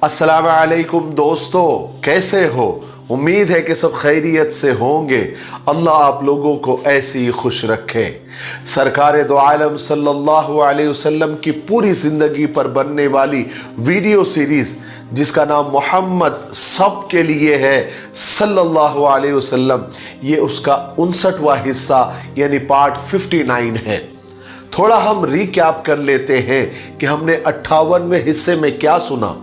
अस्सलाम वालेकुम दोस्तों, कैसे हो? उम्मीद है कि सब खैरियत से होंगे। अल्लाह आप लोगों को ऐसे ही खुश रखे। सरकार दो आलम सल्लल्लाहु अलैहि वसल्लम की पूरी ज़िंदगी पर बनने वाली वीडियो सीरीज़ जिसका नाम मोहम्मद सब के लिए है सल्लल्लाहु अलैहि वसल्लम, ये उसका 59वां हिस्सा यानी पार्ट 59 है। थोड़ा हम रिकैप कर लेते हैं कि हमने 58वें हिस्से में क्या सुना,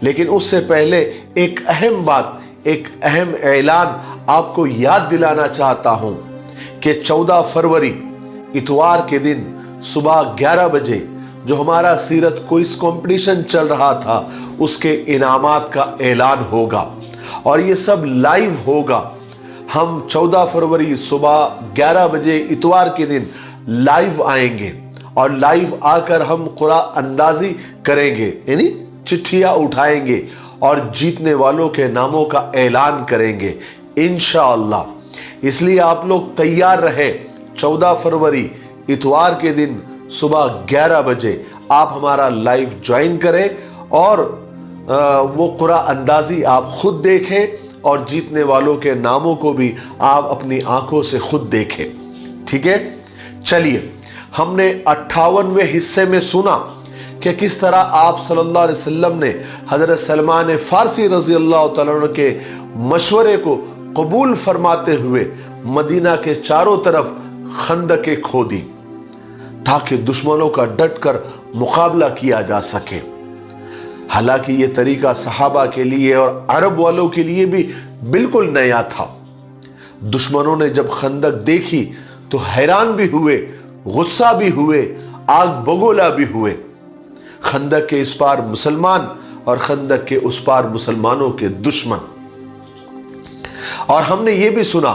लेकिन उससे पहले एक अहम बात, एक अहम ऐलान आपको याद दिलाना चाहता हूं कि 14 फरवरी इतवार के दिन सुबह 11 बजे जो हमारा सीरत क्विज़ कंपटीशन चल रहा था उसके इनामात का ऐलान होगा और ये सब लाइव होगा। हम 14 फरवरी सुबह 11 बजे इतवार के दिन लाइव आएंगे और लाइव आकर हम कुरान अंदाजी करेंगे, यानी चिट्ठियां उठाएंगे और जीतने वालों के नामों का ऐलान करेंगे इंशाअल्लाह। इसलिए आप लोग तैयार रहे। 14 फरवरी इतवार के दिन सुबह 11 बजे आप हमारा लाइव ज्वाइन करें और वो कुरान अंदाजी आप खुद देखें और जीतने वालों के नामों को भी आप अपनी आंखों से खुद देखें। ठीक है, चलिए, हमने 58वें हिस्से में सुना कि किस तरह आप सल्लल्लाहु अलैहि वसल्लम ने हज़रत सलमान फारसी रज़ी अल्लाह तआला अन्हु के मशवरे को कबूल फरमाते हुए मदीना के चारों तरफ खंदकें खोदी ताकि दुश्मनों का डटकर मुकाबला किया जा सके। हालांकि ये तरीका सहाबा के लिए और अरब वालों के लिए भी बिल्कुल नया था। दुश्मनों ने जब खंदक देखी तो हैरान भी हुए, गुस्सा भी हुए, आग बगोला भी हुए। खंदक के इस पार मुसलमान और खंदक के उस पार मुसलमानों के दुश्मन। और हमने ये भी सुना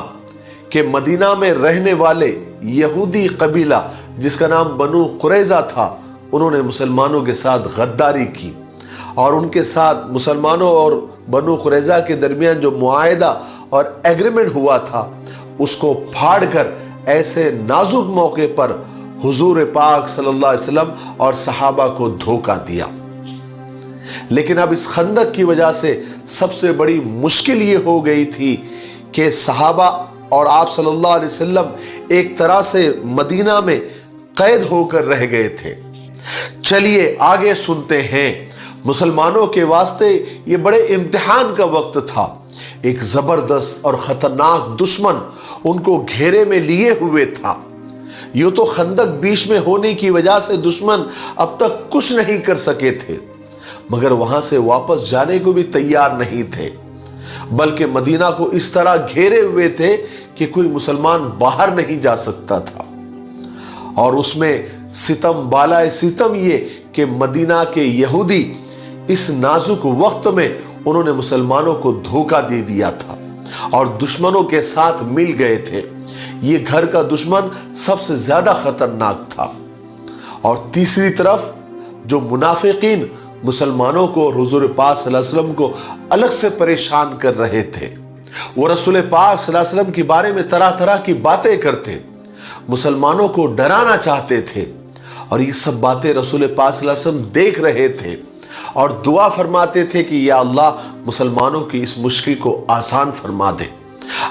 कि मदीना में रहने वाले यहूदी कबीला जिसका नाम बनु कुरैज़ा था, उन्होंने मुसलमानों के साथ गद्दारी की और उनके साथ मुसलमानों और बनु कुरैज़ा के दरमियान जो मुआहदा और एग्रीमेंट हुआ था उसको फाड़कर ऐसे नाजुक मौके पर हुजूर पाक सल्लल्लाहु अलैहि वसल्लम और सहाबा को धोखा दिया। लेकिन अब इस खंदक की वजह से सबसे बड़ी मुश्किल ये हो गई थी कि सहाबा और आप सल्लल्लाहु अलैहि वसल्लम एक तरह से मदीना में कैद होकर रह गए थे। चलिए आगे सुनते हैं। मुसलमानों के वास्ते ये बड़े इम्तिहान का वक्त था। एक जबरदस्त और खतरनाक दुश्मन उनको घेरे में लिए हुए था। यूं तो खंदक बीच में होने की वजह से दुश्मन अब तक कुछ नहीं कर सके थे, मगर वहां से वापस जाने को भी तैयार नहीं थे, बल्कि मदीना को इस तरह घेरे हुए थे कि कोई मुसलमान बाहर नहीं जा सकता था। और उसमें सितम बालाए सितम ये कि मदीना के यहूदी इस नाजुक वक्त में उन्होंने मुसलमानों को धोखा दे दिया था और दुश्मनों के साथ मिल गए थे। ये घर का दुश्मन सबसे ज्यादा खतरनाक था। और तीसरी तरफ जो मुनाफिकीन मुसलमानों को और हुजूर पाक सल्लल्लाहु अलैहि वसल्लम को अलग से परेशान कर रहे थे। वो रसूल पाक सल्लल्लाहु अलैहि वसल्लम के बारे में तरह तरह की बातें करते, मुसलमानों को डराना चाहते थे और ये सब बातें रसूल पाक सल्लल्लाहु अलैहि वसल्लम देख रहे थे और दुआ फरमाते थे कि या अल्लाह मुसलमानों की इस मुश्किल को आसान फरमा दे।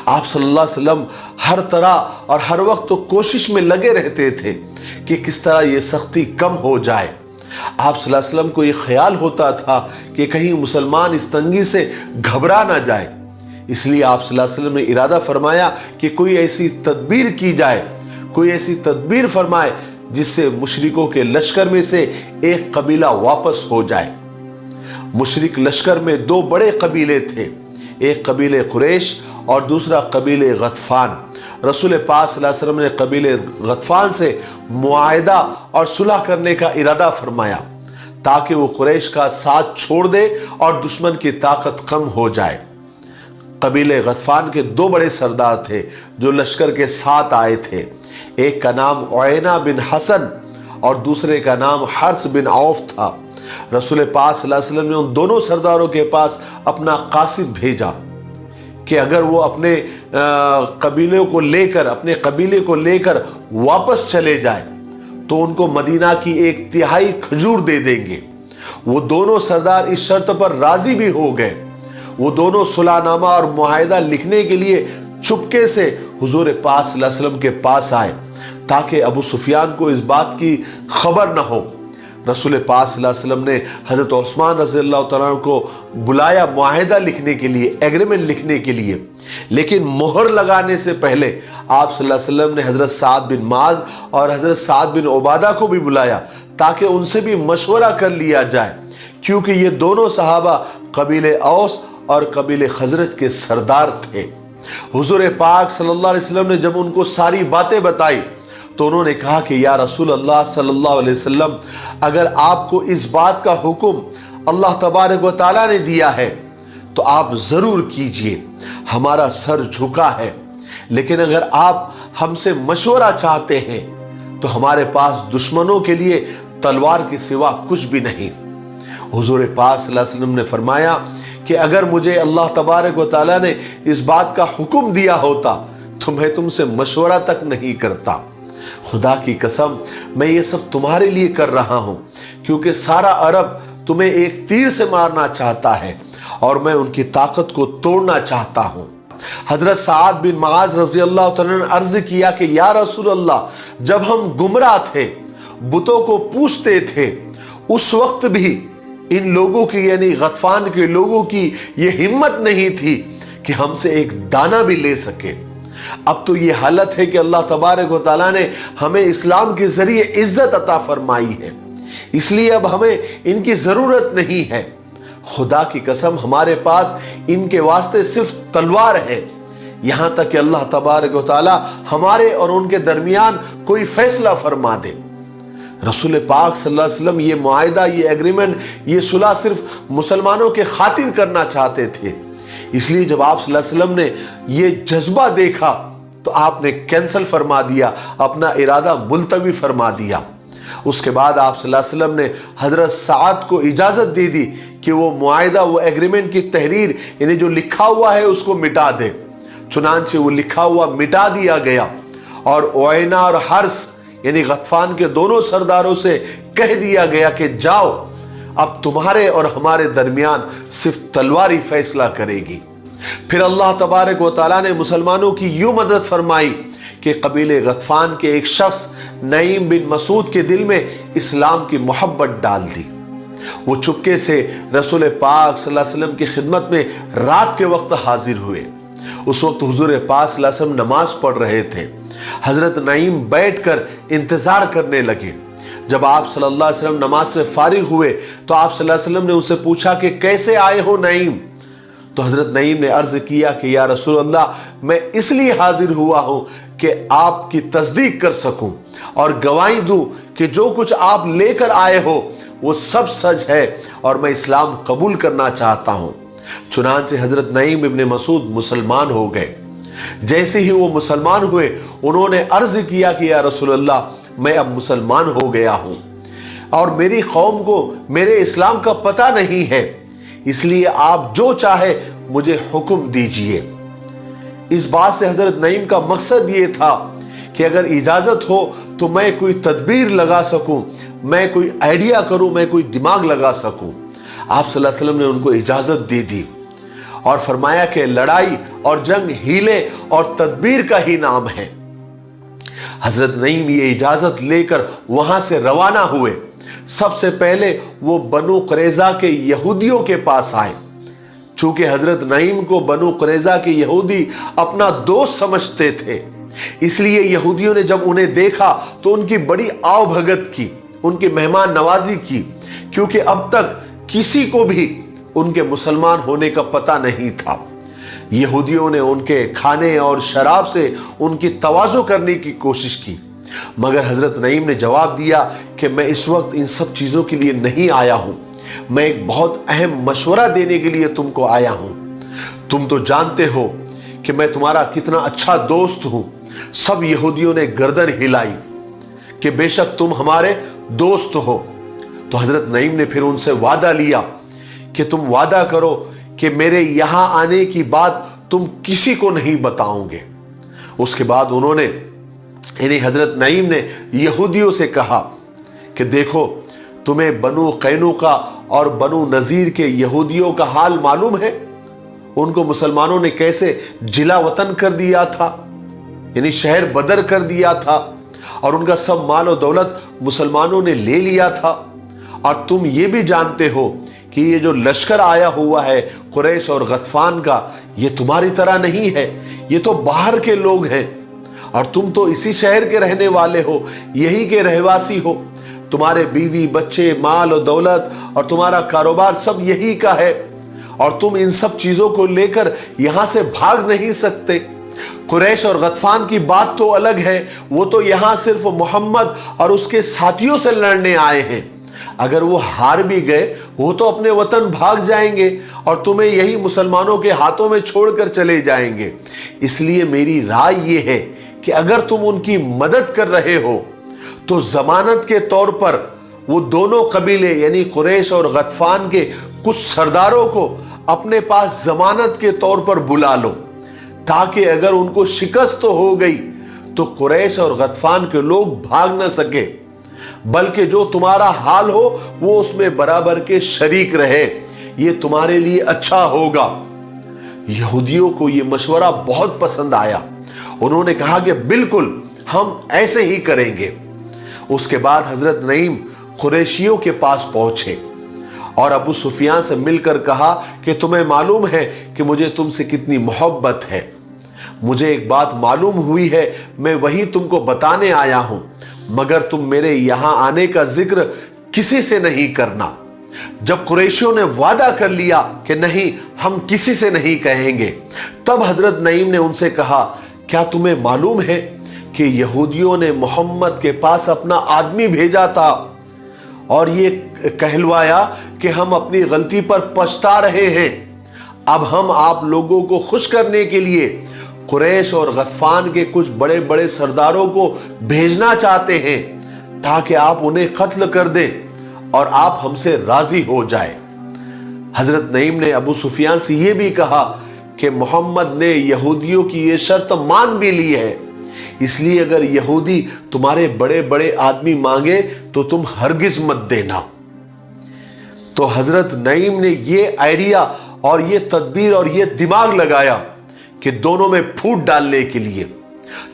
आप सल्लल्लाहु अलैहि वसल्लम हर तरह और हर वक्त तो कोशिश में लगे रहते थे कि किस तरह ये सख्ती कम हो जाए। आप सल्लल्लाहु अलैहि वसल्लम को ये ख्याल होता था कि कहीं मुसलमान इस तंगी से घबरा ना जाए। इसलिए आप सल्लल्लाहु अलैहि वसल्लम ने इरादा फरमाया कि कोई ऐसी तदबीर की जाए, कोई ऐसी तदबीर फरमाए जिससे मुशरिकों के लश्कर में से एक कबीला वापस हो जाए। मुशरिक लश्कर में दो बड़े कबीले थे, एक कबीले कुरैश और दूसरा कबीले गतफान। रसूल पाक सल्लल्लाहु अलैहि वसल्लम ने कबीले गतफान से मुआहदा और सुलह करने का इरादा फरमाया ताकि वो कुरैश का साथ छोड़ दे और दुश्मन की ताकत कम हो जाए। कबीले गतफान के दो बड़े सरदार थे जो लश्कर के साथ आए थे। एक का नाम उयैना बिन हसन और दूसरे का नाम हर्ष बिन औफ था। रसूल पाक सल्लल्लाहु अलैहि वसल्लम ने उन दोनों सरदारों के पास अपना कासिद भेजा कि अगर वो अपने कबीले को लेकर वापस चले जाए तो उनको मदीना की 1/3 खजूर दे देंगे। وہ دونوں سردار اس شرط پر راضی بھی ہو گئے. وہ دونوں صلح نامہ اور معاہدہ لکھنے کے لیے چپکے سے حضور پاک صلی اللہ علیہ وسلم کے پاس آئے تاکہ ابو سفیان کو اس بات کی خبر نہ ہو. رسول پاک صلی اللہ علیہ وسلم نے حضرت عثمان رضی اللہ تعالیٰ عنہ کو بلایا معاہدہ لکھنے کے لیے، ایگریمنٹ لکھنے کے لیے. لیکن مہر لگانے سے پہلے آپ صلی اللہ علیہ وسلم نے حضرت سعد بن معاذ اور حضرت سعد بن عبادہ کو بھی بلایا تاکہ ان سے بھی مشورہ کر لیا جائے، کیونکہ یہ دونوں صحابہ قبیلہ اوس اور قبیلہ خزرج کے سردار تھے. حضور پاک صلی اللہ علیہ وسلم نے جب ان کو ساری باتیں بتائی تو انہوں نے کہا کہ یا رسول اللہ صلی اللہ علیہ وسلم، اگر آپ کو اس بات کا حکم اللہ تبارک و تعالیٰ نے دیا ہے تو آپ ضرور کیجئے، ہمارا سر جھکا ہے. لیکن اگر آپ ہم سے مشورہ چاہتے ہیں تو ہمارے پاس دشمنوں کے لیے تلوار کے سوا کچھ بھی نہیں. حضور پاک صلی اللہ علیہ وسلم نے فرمایا کہ اگر مجھے اللہ تبارک و تعالیٰ نے اس بات کا حکم دیا ہوتا تو میں تم سے مشورہ تک نہیں کرتا. خدا کی قسم میں یہ سب تمہارے لیے کر رہا ہوں کیونکہ سارا عرب تمہیں ایک تیر سے مارنا چاہتا ہے اور میں ان کی طاقت کو توڑنا چاہتا ہوں. حضرت سعد بن معاذ رضی اللہ تعالیٰ نے عرض کیا کہ یا رسول اللہ، جب ہم گمراہ تھے، بتوں کو پوجتے تھے، اس وقت بھی ان لوگوں کی یعنی غطفان کے لوگوں کی یہ ہمت نہیں تھی کہ ہم سے ایک دانہ بھی لے سکے. اب تو یہ حالت ہے کہ اللہ تبارک و تعالیٰ نے ہمیں اسلام کے ذریعے عزت عطا فرمائی ہے، اس لیے اب ہمیں ان کی ضرورت نہیں ہے. خدا کی قسم ہمارے پاس ان کے واسطے صرف تلوار ہے، یہاں تک کہ اللہ تبارک و تعالیٰ ہمارے اور ان کے درمیان کوئی فیصلہ فرما دے. رسول پاک صلی اللہ علیہ وسلم یہ معاہدہ، یہ ایگریمنٹ، یہ صلح صرف مسلمانوں کے خاطر کرنا چاہتے تھے. اس لیے جب آپ صلی اللہ علیہ وسلم نے یہ جذبہ دیکھا تو آپ نے کینسل فرما دیا، اپنا ارادہ ملتوی فرما دیا. اس کے بعد آپ صلی اللہ علیہ وسلم نے حضرت سعد کو اجازت دے دی کہ وہ معاہدہ، وہ ایگریمنٹ کی تحریر یعنی جو لکھا ہوا ہے اس کو مٹا دے. چنانچہ وہ لکھا ہوا مٹا دیا گیا اور اوئینہ اور حرس یعنی غطفان کے دونوں سرداروں سے کہہ دیا گیا کہ جاؤ، اب تمہارے اور ہمارے درمیان صرف تلوار ہی فیصلہ کرے گی. پھر اللہ تبارک و تعالیٰ نے مسلمانوں کی یوں مدد فرمائی کہ قبیلے غطفان کے ایک شخص نعیم بن مسعود کے دل میں اسلام کی محبت ڈال دی. وہ چپکے سے رسول پاک صلی اللہ علیہ وسلم کی خدمت میں رات کے وقت حاضر ہوئے. اس وقت حضور پاک صلی اللہ علیہ وسلم نماز پڑھ رہے تھے. حضرت نعیم بیٹھ کر انتظار کرنے لگے. جب آپ صلی اللہ علیہ وسلم نماز سے فارغ ہوئے تو آپ صلی اللہ علیہ وسلم نے ان سے پوچھا کہ کیسے آئے ہو نعیم؟ تو حضرت نعیم نے عرض کیا کہ یا رسول اللہ، میں اس لیے حاضر ہوا ہوں کہ آپ کی تصدیق کر سکوں اور گواہی دوں کہ جو کچھ آپ لے کر آئے ہو وہ سب سچ ہے اور میں اسلام قبول کرنا چاہتا ہوں. چنانچہ حضرت نعیم ابن مسعود مسلمان ہو گئے. جیسے ہی وہ مسلمان ہوئے انہوں نے عرض کیا کہ یا رسول اللہ، میں اب مسلمان ہو گیا ہوں اور میری قوم کو میرے اسلام کا پتہ نہیں ہے، اس لیے آپ جو چاہے مجھے حکم دیجئے. اس بات سے حضرت نعیم کا مقصد یہ تھا کہ اگر اجازت ہو تو میں کوئی تدبیر لگا سکوں، میں کوئی آئیڈیا کروں، میں کوئی دماغ لگا سکوں. آپ صلی اللہ علیہ وسلم نے ان کو اجازت دے دی اور فرمایا کہ لڑائی اور جنگ ہیلے اور تدبیر کا ہی نام ہے. حضرت نعیم یہ اجازت لے کر وہاں سے روانہ ہوئے. سب سے پہلے وہ بنو قریظہ کے یہودیوں کے پاس آئے. چونکہ حضرت نعیم کو بنو قریظہ کے یہودی اپنا دوست سمجھتے تھے، اس لیے یہودیوں نے جب انہیں دیکھا تو ان کی بڑی آؤ بھگت کی، ان کی مہمان نوازی کی، کیونکہ اب تک کسی کو بھی ان کے مسلمان ہونے کا پتہ نہیں تھا. یہودیوں نے ان کے کھانے اور شراب سے ان کی تواضع کرنے کی کوشش کی، مگر حضرت نعیم نے جواب دیا کہ میں اس وقت ان سب چیزوں کے لیے نہیں آیا ہوں، میں ایک بہت اہم مشورہ دینے کے لیے تم کو آیا ہوں. تم تو جانتے ہو کہ میں تمہارا کتنا اچھا دوست ہوں. سب یہودیوں نے گردن ہلائی کہ بے شک تم ہمارے دوست ہو. تو حضرت نعیم نے پھر ان سے وعدہ لیا کہ تم وعدہ کرو کہ میرے یہاں آنے کی بات تم کسی کو نہیں بتاؤں گے. اس کے بعد انہوں نے یعنی حضرت نعیم نے یہودیوں سے کہا کہ دیکھو، तुम्हें बनु कैनुका और बनु नजीर के यहूदियों का हाल मालूम है? उनको मुसलमानों ने कैसे जिला वतन कर दिया था, यानी शहर बदर कर दिया था, और उनका सब माल और दौलत मुसलमानों ने ले लिया था। और तुम ये भी जानते हो कि ये जो लश्कर आया हुआ है कुरैश और गतफान का, ये तुम्हारी तरह नहीं है, ये तो बाहर के लोग हैं, और तुम तो इसी शहर के रहने वाले हो, यही के रहवासी हो। तुम्हारे बीवी बच्चे माल और दौलत और तुम्हारा कारोबार सब यही का है, और तुम इन सब चीजों को लेकर यहां से भाग नहीं सकते। कुरैश और गतफान की बात तो अलग है, वो तो यहां सिर्फ मोहम्मद और उसके साथियों से लड़ने आए हैं। अगर वो हार भी गए, वो तो अपने वतन भाग जाएंगे और तुम्हें यही मुसलमानों के हाथों में छोड़कर चले जाएंगे। इसलिए मेरी राय ये है कि अगर तुम उनकी मदद कर रहे हो तो जमानत के तौर पर वो दोनों कबीले यानी कुरैश और गतफान के कुछ सरदारों को अपने पास जमानत के तौर पर बुला लो, ताकि अगर उनको शिकस्त तो हो गई तो कुरैश और गतफान के लोग भाग न सके, बल्कि जो तुम्हारा हाल हो वो उसमें बराबर के शरीक रहे। ये तुम्हारे लिए अच्छा होगा। यहूदियों को ये मशवरा बहुत पसंद आया। उन्होंने कहा कि बिल्कुल हम ऐसे ही करेंगे। उसके बाद हजरत नईम कुरैशियों के पास पहुंचे और अबू सुफियान से मिलकर कहा कि तुम्हें मालूम है कि मुझे तुमसे कितनी मोहब्बत है। मुझे एक बात मालूम हुई है, मैं वही तुमको बताने आया हूं, मगर तुम मेरे यहां आने का जिक्र किसी से नहीं करना। जब कुरैशियों ने वादा कर लिया कि नहीं, हम किसी से नहीं कहेंगे, तब हजरत नईम ने उनसे कहा, क्या तुम्हें मालूम है कि यहूदियों ने मोहम्मद के पास अपना आदमी भेजा था और ये कहलवाया कि हम अपनी गलती पर पछता रहे हैं। अब हम आप लोगों को खुश करने के लिए कुरैश और गतफान के कुछ बड़े बड़े सरदारों को भेजना चाहते हैं, ताकि आप उन्हें कत्ल कर दें और आप हमसे राजी हो जाए। हजरत नईम ने अबू सुफियान से यह भी कहा कि मोहम्मद ने यहूदियों की यह शर्त मान भी ली है, इसलिए अगर यहूदी तुम्हारे बड़े बड़े आदमी मांगे तो तुम हरगिज मत देना। तो हजरत नईम ने ये आइडिया और ये तदबीर और ये दिमाग लगाया कि दोनों में फूट डालने के लिए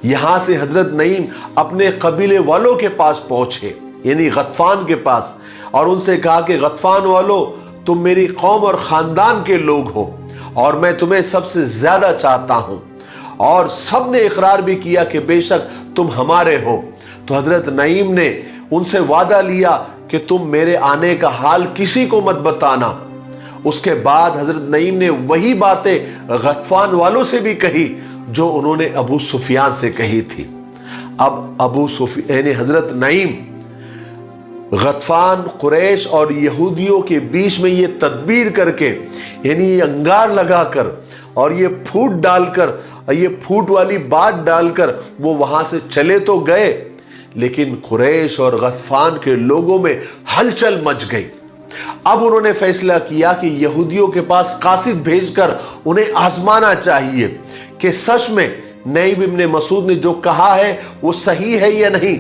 यहां से हजरत नईम अपने कबीले वालों के पास पहुंचे, यानी गतफान के पास, और उनसे कहा कि गतफान वालों, तुम मेरी कौम और खानदान के लोग हो और मैं तुम्हें सबसे ज्यादा चाहता हूं। और सब ने इकरार भी किया कि बेशक तुम हमारे हो। तो हजरत नईम ने उनसे वादा लिया कि तुम मेरे आने का हाल किसी को मत बताना। उसके बाद हजरत नईम ने वही बातें गतफान वालों से भी कही जो उन्होंने अबू सुफियान से कही थी। अब अबू सुफियान यानी हजरत नईम गतफान, कुरैश और यहूदियों के बीच में ये तदबीर करके, यानी ये अंगार लगाकर और ये फूट डालकर, ये फूट वाली बात डालकर वो वहां से चले तो गए, लेकिन कुरैश और गतफान के लोगों में हलचल मच गई। अब उन्होंने फैसला किया कि यहूदियों के पास कासिद भेजकर उन्हें आजमाना चाहिए कि सच में नईम इब्ने मसूद ने जो कहा है वो सही है या नहीं।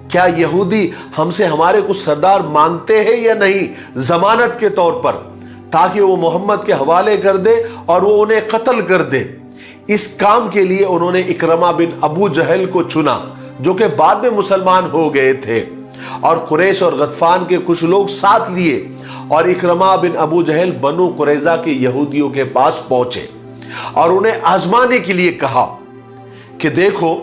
क्या यहूदी हमसे हमारे कुछ सरदार मांगते हैं या नहीं जमानत के तौर पर, ताकि वो मोहम्मद के हवाले कर दे और वो उन्हें कत्ल कर दे। इस काम के लिए उन्होंने इकरमा बिन अबू जहल को चुना, जो कि बाद में मुसलमान हो गए थे, और कुरैश और गतफान के कुछ लोग साथ लिए और इकरमा बिन अबू जहल बनु कुरैजा के यहूदियों के पास पहुंचे और उन्हें आजमाने के लिए कहा कि देखो,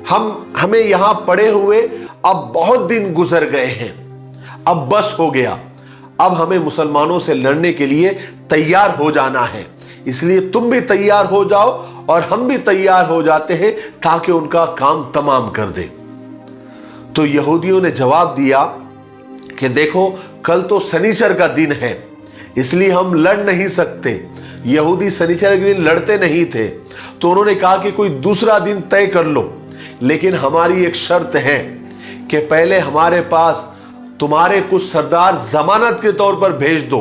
हमें यहां पड़े हुए अब बहुत दिन गुजर गए हैं, अब बस हो गया, अब हमें मुसलमानों से लड़ने के लिए तैयार हो जाना है, इसलिए तुम भी तैयार हो जाओ और हम भी तैयार हो जाते हैं ताकि उनका काम तमाम कर दे। तो यहूदियों ने जवाब दिया कि देखो, कल तो शनिचर का दिन है, इसलिए हम लड़ नहीं सकते। यहूदी शनिचर के दिन लड़ते नहीं थे, तो उन्होंने कहा कि कोई दूसरा दिन तय कर लो, लेकिन हमारी एक शर्त है कि पहले हमारे पास तुम्हारे कुछ सरदार जमानत के तौर पर भेज दो।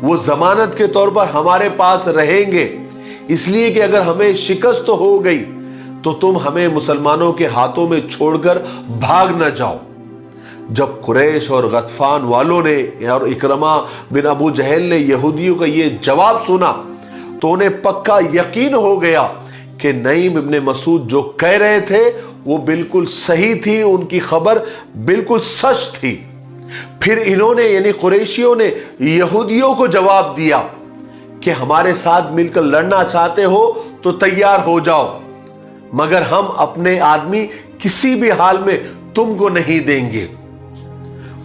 वो जमानत के तौर पर हमारे पास रहेंगे, इसलिए कि अगर हमें शिकस्त हो गई तो तुम हमें मुसलमानों के हाथों में छोड़कर भाग न जाओ। जब कुरैश और गतफान वालों ने और इकरमा बिन अबू जहल ने यहूदियों का ये जवाब सुना तो उन्हें पक्का यकीन हो गया कि नईम इब्ने मसूद जो कह रहे थे वो बिल्कुल सही थी, उनकी खबर बिल्कुल सच थी। फिर इन्होंने यानी कुरैशियों ने यहूदियों को जवाब दिया कि हमारे साथ मिलकर लड़ना चाहते हो तो तैयार हो जाओ, मगर हम अपने आदमी किसी भी हाल में तुमको नहीं देंगे।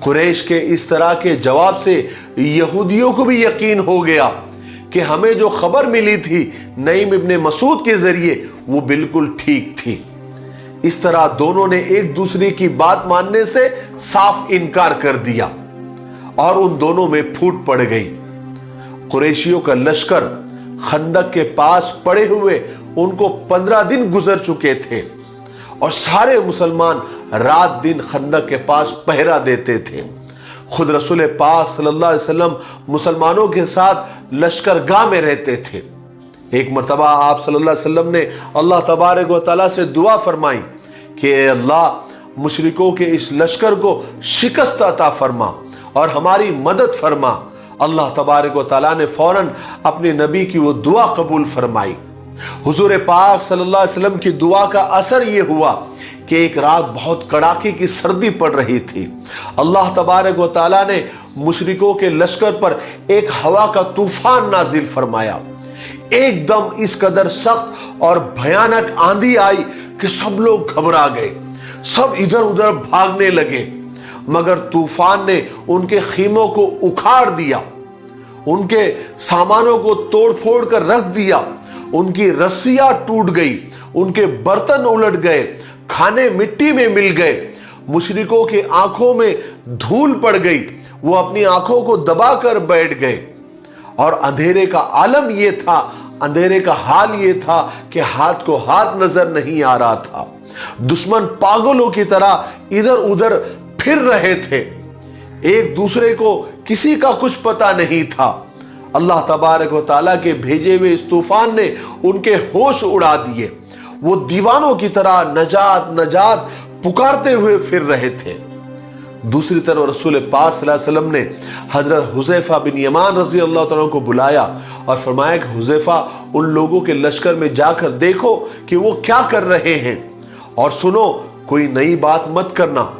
कुरैश के इस तरह के जवाब से यहूदियों को भी यकीन हो गया कि हमें जो खबर मिली थी नईम इब्ने मसूद के जरिए वो बिल्कुल ठीक थी। इस तरह दोनों ने एक दूसरे की बात मानने से साफ इनकार कर दिया और उन दोनों में फूट पड़ गई। कुरैशियों का लश्कर खंदक के पास पड़े हुए उनको 15 दिन गुजर चुके थे और सारे मुसलमान रात दिन खंदक के पास पहरा देते थे। खुद रसूल पाक सल्लल्लाहु अलैहि वसल्लम मुसलमानों के साथ लश्करगाह में रहते थे। एक मर्तबा आप सल्लल्लाहु अलैहि वसल्लम ने अल्लाह तबारक व तआला से दुआ फरमाई कि अल्लाह मुशरिकों के इस लश्कर को शिकस्त अता फरमा और हमारी मदद फरमा। अल्लाह तबारक व तआला ने फौरन अपने नबी की वो दुआ कबूल फरमाई। हुजूर पाक सल्लल्लाहु अलैहि वसल्लम की दुआ का असर ये हुआ कि एक रात बहुत कड़ाके की सर्दी पड़ रही थी। अल्लाह तबारक व तआला ने मुशरिकों के लश्कर पर एक हवा का तूफान नाजिल फरमाया। एकदम इस कदर सख्त और भयानक आंधी आई कि सब लोग घबरा गए, सब इधर उधर भागने लगे, मगर तूफान ने उनके खीमों को उखाड़ दिया, उनके सामानों को तोड़ फोड़ कर रख दिया, उनकी रस्सियां टूट गई, उनके बर्तन उलट गए, खाने मिट्टी में मिल गए। मुशरिकों की आंखों में धूल पड़ गई, वो अपनी आंखों को दबाकर बैठ गए और अंधेरे का आलम ये था, अंधेरे का हाल ये था कि हाथ को हाथ नजर नहीं आ रहा था। दुश्मन पागलों की तरह इधर उधर फिर रहे थे, एक दूसरे को किसी का कुछ पता नहीं था। अल्लाह तबारक व तआला के भेजे हुए इस तूफान ने उनके होश उड़ा दिए। वो दीवानों की तरह नजात नजात पुकारते हुए फिर रहे थे। दूसरी तरफ रसूल पाक सल्लल्लाहु अलैहि वसल्लम ने हजरत हुज़ैफा बिन यमान रजी अल्लाह तआला को बुलाया और फरमाया कि हुज़ैफा, उन लोगों के लश्कर में जाकर देखो कि वो क्या कर रहे हैं और सुनो, कोई नई बात मत करना।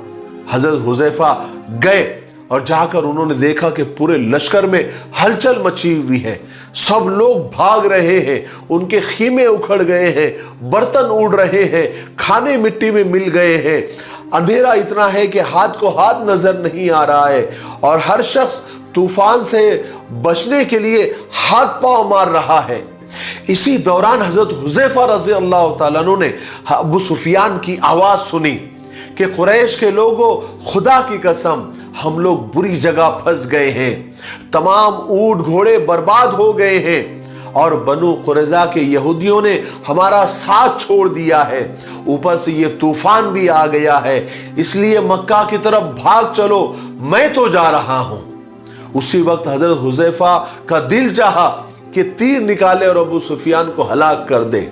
हजरत हुज़ैफा गए और जाकर उन्होंने देखा कि पूरे लश्कर में हलचल मची हुई है, सब लोग भाग रहे हैं, उनके खीमे उखड़ गए हैं, बर्तन उड़ रहे हैं, खाने मिट्टी में मिल गए हैं, अंधेरा इतना है कि हाथ को हाथ नजर नहीं आ रहा है और हर शख्स तूफान से बचने के लिए हाथ पांव मार रहा है। इसी दौरान हजरत हुज़ैफा रज़ी अल्लाह तआला अन्हु ने अबू सुफियान की आवाज सुनी कि कुरैश के लोगों, खुदा की कसम हम लोग बुरी जगह फंस गए हैं, तमाम ऊंट घोड़े बर्बाद हो गए हैं और बनु कुरैज़ा के यहूदियों ने हमारा साथ छोड़ दिया है, ऊपर से ये तूफान भी आ गया है, इसलिए मक्का की तरफ भाग चलो, मैं तो जा रहा हूं। उसी वक्त हजरत हुज़ैफा का दिल चाहा कि तीर निकाले और अबू सुफियान को हलाक कर दे,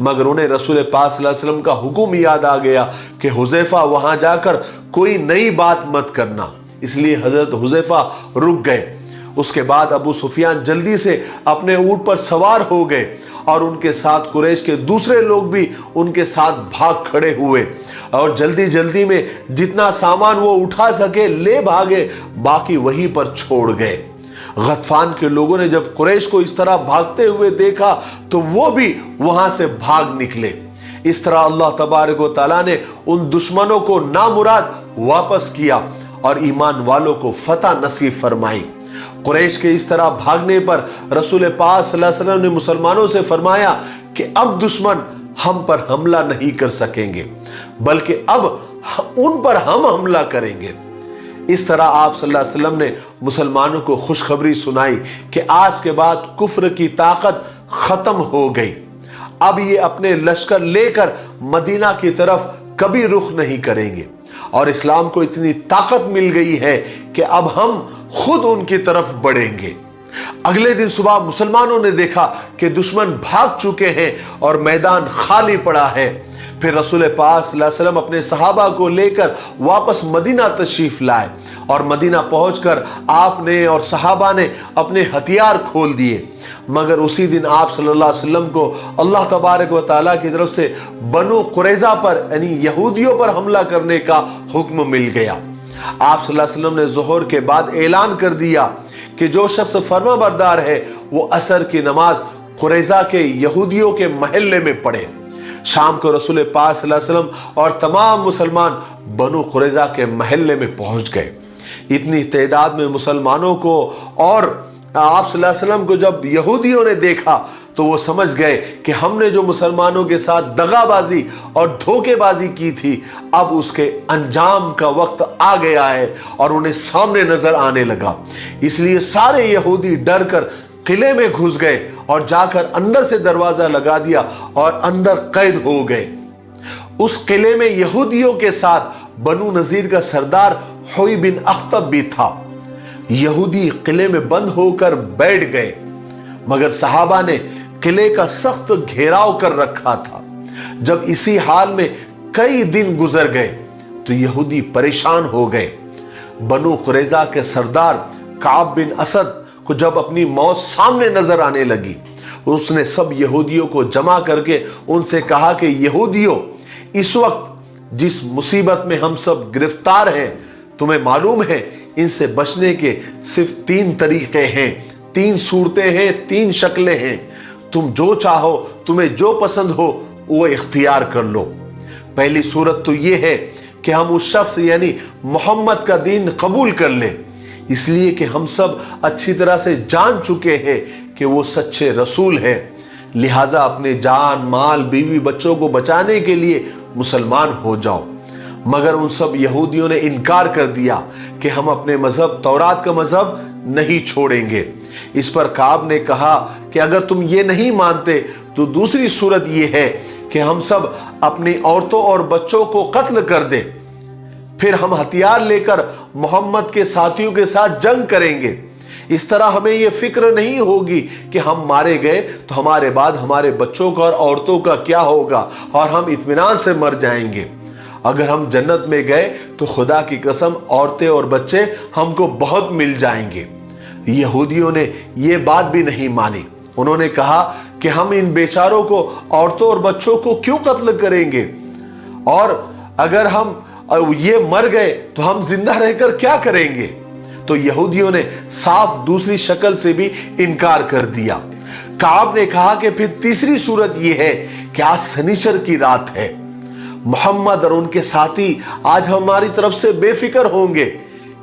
मगर उन्हें रसूल पाक सल्लल्लाहु अलैहि वसल्लम का हुक्म याद आ गया कि हुज़ैफा वहां जाकर कोई नई बात मत करना, इसलिए हजरत हुज़ैफा रुक गए। उसके बाद अबू सुफियान जल्दी से अपने ऊंट पर सवार हो गए और उनके साथ कुरैश के दूसरे लोग भी उनके साथ भाग खड़े हुए और जल्दी जल्दी में जितना सामान वो उठा सके ले भागे, बाकी वहीं पर छोड़ गए। गतफान के लोगों ने जब कुरैश को इस तरह भागते हुए देखा तो वो भी वहां से भाग निकले। इस तरह अल्लाह तबारक व तआला ने उन दुश्मनों को नामुराद वापस किया और ईमान वालों को फतह नसीब फरमाई। कुरैश के इस तरह भागने पर रसूल पाक सल्लल्लाहु अलैहि वसल्लम ने मुसलमानों से फरमाया कि अब दुश्मन हम पर हमला नहीं कर सकेंगे, बल्कि अब उन पर हम हमला करेंगे। इस तरह आप सल्लल्लाहु अलैहि वसल्लम ने मुसलमानों को खुशखबरी सुनाई कि आज के बाद कुफ्र की ताकत खत्म हो गई, अब ये अपने लश्कर लेकर मदीना की तरफ कभी रुख नहीं करेंगे और इस्लाम को इतनी ताकत मिल गई है कि अब हम खुद उनकी तरफ बढ़ेंगे। अगले दिन सुबह मुसलमानों ने देखा कि दुश्मन भाग चुके हैं और मैदान खाली पड़ा है। फिर रसूल पाक सल्लल्लाहु अलैहि वसल्लम अपने सहाबा को लेकर वापस मदीना तशरीफ लाए और मदीना पहुंचकर आपने और सहाबा ने अपने हथियार खोल दिए। मगर उसी दिन आप सल्लल्लाहु अलैहि वसल्लम को अल्लाह तबारक व तआला की तरफ से बनु कुरैज़ा पर यानी यहूदियों पर हमला करने का हुक्म मिल गया। आप सल्लल्लाहु अलैहि वसल्लम ने ज़ोहर के बाद ऐलान कर दिया कि जो शख्स फर्माबरदार है वो असर की नमाज कुरैज़ा के यहूदियों के महल्ले में पढ़े। शाम को रसूल पाक सल्लल्लाहु अलैहि वसल्लम और तमाम मुसलमान बनु कुरैज़ा के महल्ले में पहुंच गए। इतनी तादाद में मुसलमानों को और आप सल्लल्लाहु अलैहि वसल्लम को जब यहूदियों ने देखा तो वो समझ गए कि हमने जो मुसलमानों के साथ दगाबाजी और धोखेबाजी की थी अब उसके अंजाम का वक्त आ गया है और उन्हें सामने नजर आने लगा। इसलिए सारे यहूदी डर कर किले में घुस गए और जाकर अंदर से दरवाजा लगा दिया और अंदर कैद हो गए। उस किले में यहूदियों के साथ बनु नजीर का सरदार हुई बिन अख्तब भी था। यहूदी किले में बंद होकर बैठ गए मगर सहाबा ने किले का सख्त घेराव कर रखा था। जब इसी हाल में कई दिन गुजर गए तो यहूदी परेशान हो गए। बनु कुरैज़ा के सरदार काब बिन असद को जब अपनी मौत सामने नजर आने लगी उसने सब यहूदियों को जमा करके उनसे कहा कि यहूदियों, इस वक्त जिस मुसीबत में हम सब गिरफ्तार हैं तुम्हें मालूम है इनसे बचने के सिर्फ 3 तरीके हैं, 3 सूरतें हैं, 3 शक्लें हैं। तुम जो चाहो, तुम्हें जो पसंद हो वो इख्तियार कर लो। पहली सूरत तो ये है कि हम उस शख्स यानी मोहम्मद का दीन कबूल कर लें, इसलिए कि हम सब अच्छी तरह से जान चुके हैं कि वो सच्चे रसूल हैं। लिहाजा अपने जान, माल, बीवी, बच्चों को बचाने के लिए मुसलमान हो जाओ। मगर उन सब यहूदियों ने इनकार कर दिया कि हम अपने मजहब तौरात का मजहब नहीं छोड़ेंगे। इस पर काब ने कहा कि अगर तुम ये नहीं मानते तो दूसरी सूरत ये है कि हम सब अपनी औरतों और बच्चों को कत्ल कर दें, फिर हम हथियार लेकर मोहम्मद के साथियों के साथ जंग करेंगे। इस तरह हमें यह फिक्र नहीं होगी कि हम मारे गए तो हमारे बाद हमारे बच्चों का और औरतों का क्या होगा और हम इत्मीनान से मर जाएंगे। अगर हम जन्नत में गए तो खुदा की कसम औरतें और बच्चे हमको बहुत मिल जाएंगे। यहूदियों ने ये बात भी नहीं मानी। उन्होंने कहा कि हम इन बेचारों को, औरतों और बच्चों को क्यों कत्ल करेंगे, और अगर हम ये मर गए तो हम जिंदा रहकर क्या करेंगे। तो यहूदियों ने साफ दूसरी शक्ल से भी इनकार कर दिया। काब ने कहा कि फिर तीसरी सूरत यह है कि आज शनिचर की रात है, मोहम्मद और उनके साथी आज हमारी तरफ से बेफिक्र होंगे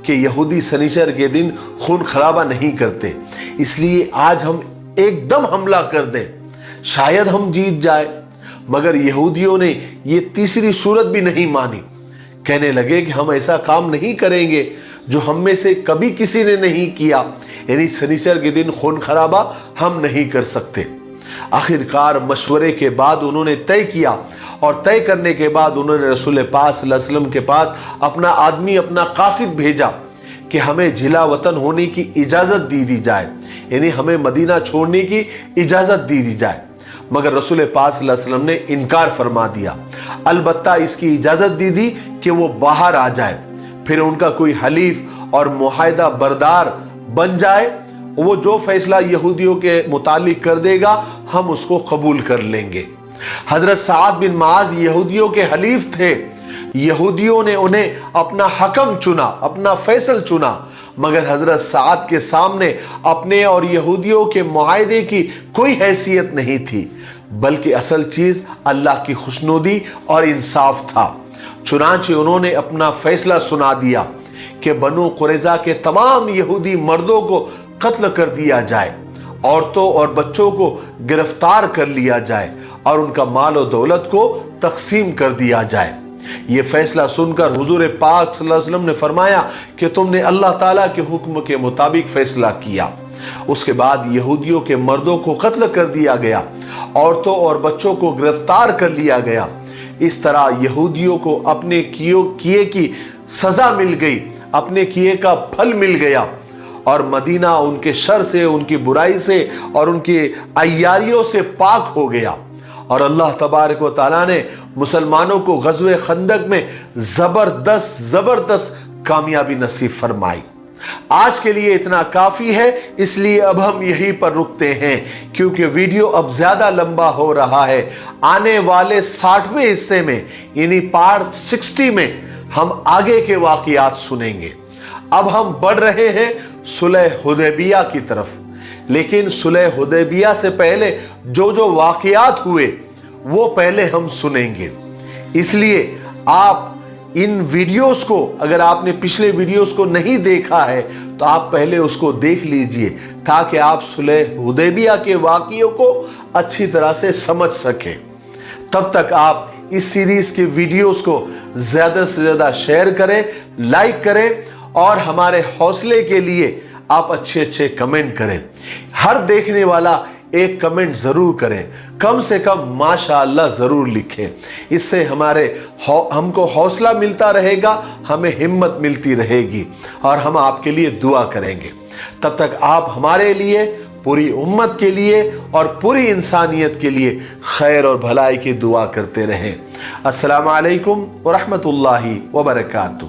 कि यहूदी शनिचर के दिन खून खराबा नहीं करते, इसलिए आज हम एकदम हमला कर दें, शायद हम जीत जाए। मगर यहूदियों ने ये तीसरी सूरत भी नहीं मानी। कहने लगे कि हम ऐसा काम नहीं करेंगे जो हम में से कभी किसी ने नहीं किया, यानी शनिचर के दिन खून खराबा हम नहीं कर सकते। आखिरकार मशवरे के बाद उन्होंने तय किया और तय करने के बाद उन्होंने रसूल पाक सल्लल्लाहु अलैहि वसल्लम के पास अपना आदमी, अपना कासिद भेजा कि हमें जिला वतन होने की इजाज़त दी जाए, यानी हमें मदीना छोड़ने की इजाज़त दी जाए। मगर रसूल पाक सल्लल्लाहु अलैहि वसल्लम ने इनकार फरमा दिया। अलबत्ता इसकी इजाज़त दी कि वो बाहर आ जाए, फिर उनका कोई हलीफ और मुआहिदा बरदार बन जाए, वो जो फैसला यहूदियों के मुतालिक कर देगा हम उसको कबूल कर लेंगे। हजरत साद बिन माज यहूदियों के हलीफ थे। यहूदियों ने उन्हें अपना हकम चुना, अपना फैसल चुना, मगर हजरत साद के सामने अपने और यहूदियों के मुआहिदे की कोई हैसियत नहीं थी, बल्कि असल चीज अल्लाह की खुशनुदी और इंसाफ था। चुनांचे उन्होंने अपना फैसला सुना दिया कि बनु कुरैज़ा के तमाम यहूदी मर्दों को कत्ल कर दिया जाए, औरतों और बच्चों को गिरफ्तार कर लिया जाए और उनका माल और दौलत को तकसीम कर दिया जाए। ये फैसला सुनकर हुजूर पाक सल्लल्लाहु अलैहि वसल्लम ने फरमाया कि तुमने अल्लाह ताला के हुक्म के मुताबिक फैसला किया। उसके बाद यहूदियों के मर्दों को कत्ल कर दिया गया, औरतों और बच्चों को गिरफ्तार कर लिया गया। इस तरह यहूदियों को अपने किए की सजा मिल गई, अपने किए का फल मिल गया और मदीना उनके शर से, उनकी बुराई से और उनकी अय्यारियों से पाक हो गया। और अल्लाह तबारक व तआला ने मुसलमानों को ग़ज़वे खंदक में ज़बरदस्त कामयाबी नसीब फरमाई। आज के लिए इतना काफ़ी है, इसलिए अब हम यहीं पर रुकते हैं क्योंकि वीडियो अब ज़्यादा लंबा हो रहा है। आने वाले 60वें हिस्से में यानी पार्ट 60 में हम आगे के वाक़ियात सुनेंगे। अब हम बढ़ रहे हैं सुलह हुदैबिया की तरफ, लेकिन सुलह हुदैबिया से पहले जो वाक़ियात हुए वो पहले हम सुनेंगे। इसलिए आप इन वीडियोस को, अगर आपने पिछले वीडियोस को नहीं देखा है तो आप पहले उसको देख लीजिए ताकि आप सुलह हुदैबिया के वाक़ियों को अच्छी तरह से समझ सकें। तब तक आप इस सीरीज़ के वीडियोस को ज़्यादा से ज़्यादा शेयर करें, लाइक करें और हमारे हौसले के लिए आप अच्छे कमेंट करें। हर देखने वाला एक कमेंट ज़रूर करें, कम से कम माशाअल्लाह ज़रूर लिखें। इससे हमको हौसला मिलता रहेगा, हमें हिम्मत मिलती रहेगी और हम आपके लिए दुआ करेंगे। तब तक आप हमारे लिए, पूरी उम्मत के लिए और पूरी इंसानियत के लिए खैर और भलाई की दुआ करते रहें। अस्सलामु अलैकुम व रहमतुल्लाहि व बरकातुहू।